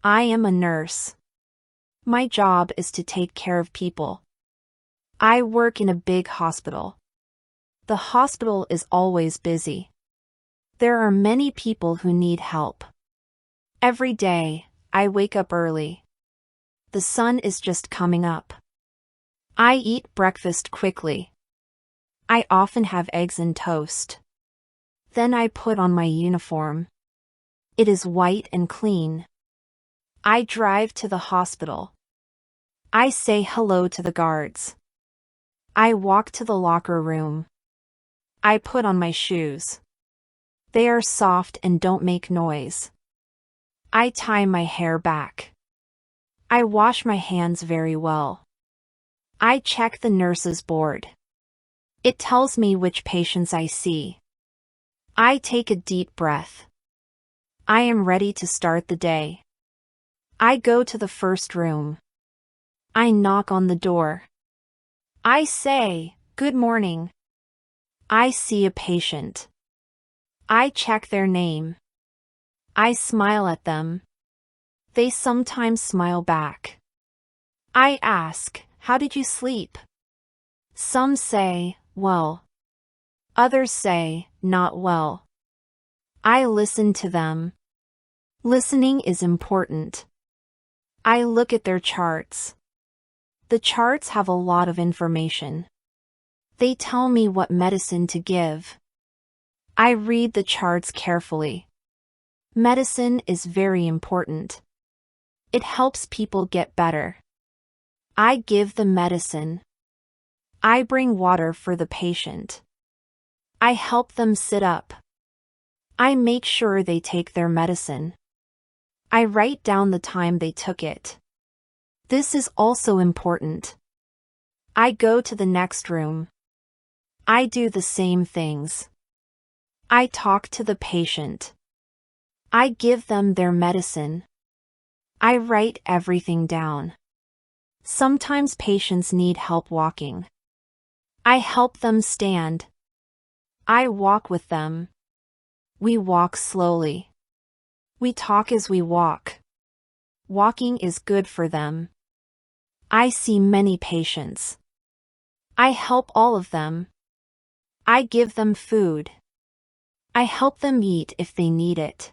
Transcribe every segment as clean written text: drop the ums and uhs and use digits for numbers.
I am a nurse. My job is to take care of people. I work in a big hospital. The hospital is always busy. There are many people who need help. Every day, I wake up early. The sun is just coming up. I eat breakfast quickly. I often have eggs and toast. Then I put on my uniform. It is white and clean. I drive to the hospital. I say hello to the guards. I walk to the locker room. I put on my shoes. They are soft and don't make noise. I tie my hair back. I wash my hands very well. I check the nurse's board. It tells me which patients I see. I take a deep breath. I am ready to start the day. I go to the first room. I knock on the door. I say, "Good morning." I see a patient. I check their name. I smile at them. They sometimes smile back. I ask, "How did you sleep?" Some say, "Well." Others say, "Not well." I listen to them. Listening is important. I look at their charts. The charts have a lot of information. They tell me what medicine to give. I read the charts carefully. Medicine is very important. It helps people get better. I give the medicine. I bring water for the patient. I help them sit up. I make sure they take their medicine. I write down the time they took it. This is also important. I go to the next room. I do the same things. I talk to the patient. I give them their medicine. I write everything down. Sometimes patients need help walking. I help them stand. I walk with them. We walk slowly. We talk as we walk. Walking is good for them. I see many patients. I help all of them. I give them food. I help them eat if they need it.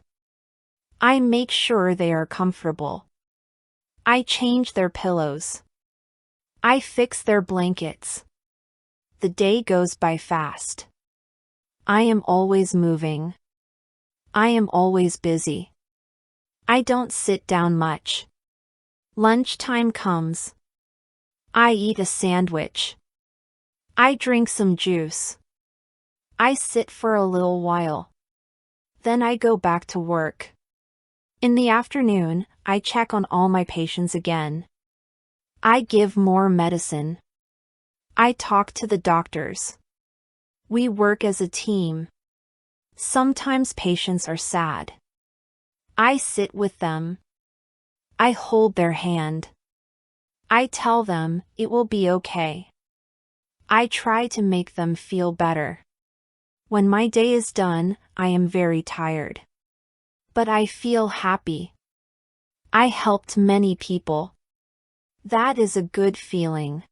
I make sure they are comfortable. I change their pillows. I fix their blankets. The day goes by fast. I am always moving. I am always busy. I don't sit down much. Lunchtime comes. I eat a sandwich. I drink some juice. I sit for a little while. Then I go back to work. In the afternoon, I check on all my patients again. I give more medicine. I talk to the doctors. We work as a team. Sometimes patients are sad. I sit with them. I hold their hand. I tell them it will be okay. I try to make them feel better. When my day is done, I am very tired. But I feel happy. I helped many people. That is a good feeling.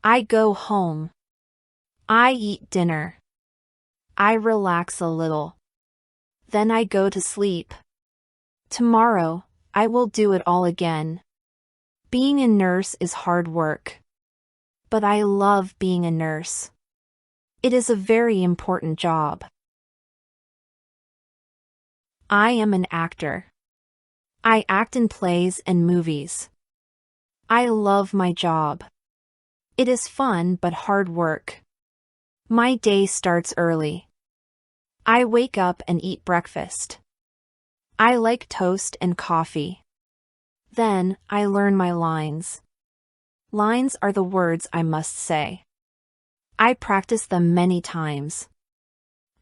I go home. I eat dinner. I relax a little. Then I go to sleep. Tomorrow, I will do it all again. Being a nurse is hard work. But I love being a nurse. It is a very important job. I am an actor. I act in plays and movies. I love my job. It is fun but hard work. My day starts early. I wake up and eat breakfast. I like toast and coffee. Then, I learn my lines. Lines are the words I must say. I practice them many times.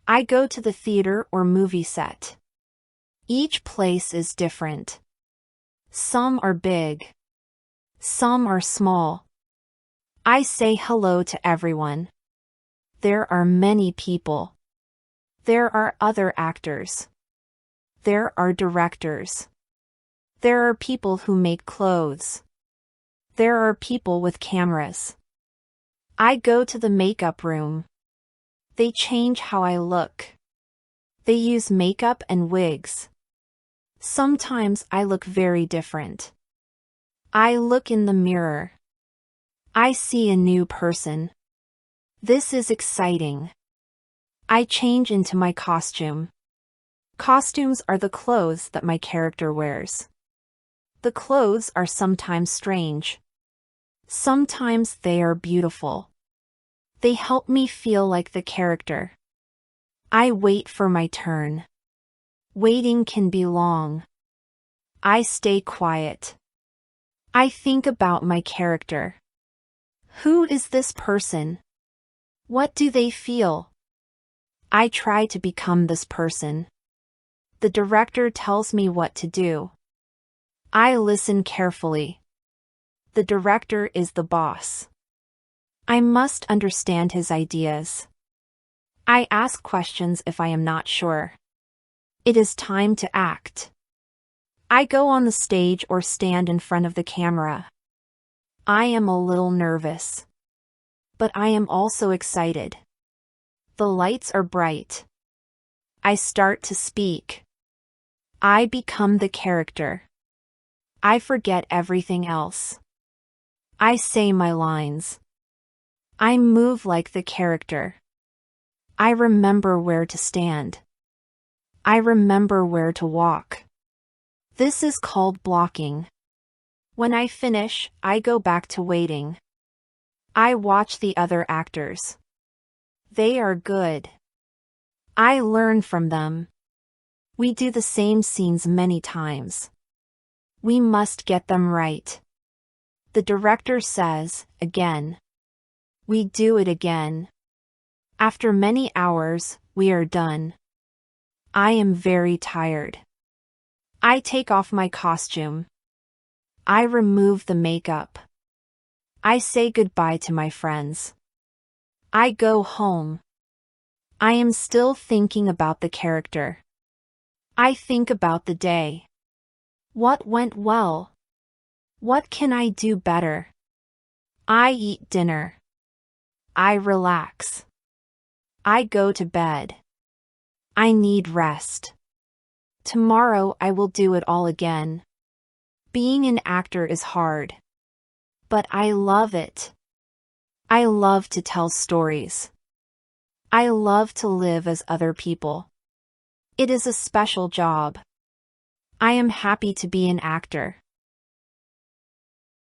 I go to the theater or movie set. Each place is different. Some are big. Some are small. I say hello to everyone. There are many people. There are other actors. There are directors. There are people who make clothes. There are people with cameras. I go to the makeup room. They change how I look. They use makeup and wigs. Sometimes I look very different. I look in the mirror. I see a new person. This is exciting. I change into my costume. Costumes are the clothes that my character wears. The clothes are sometimes strange. Sometimes they are beautiful. They help me feel like the character. I wait for my turn. Waiting can be long. I stay quiet. I think about my character. Who is this person? What do they feel? I try to become this person. The director tells me what to do. I listen carefully. The director is the boss. I must understand his ideas. I ask questions if I am not sure. It is time to act. I go on the stage or stand in front of the camera. I am a little nervous. But I am also excited. The lights are bright. I start to speak. I become the character. I forget everything else. I say my lines. I move like the character. I remember where to stand. I remember where to walk. This is called blocking. When I finish, I go back to waiting. I watch the other actors. They are good. I learn from them. We do the same scenes many times. We must get them right. The director says, again. We do it again. After many hours, we are done. I am very tired. I take off my costume. I remove the makeup. I say goodbye to my friends. I go home. I am still thinking about the character. I think about the day. What went well? What can I do better? I eat dinner. I relax. I go to bed. I need rest. Tomorrow I will do it all again. Being an actor is hard. But I love it. I love to tell stories. I love to live as other people. It is a special job. I am happy to be an actor.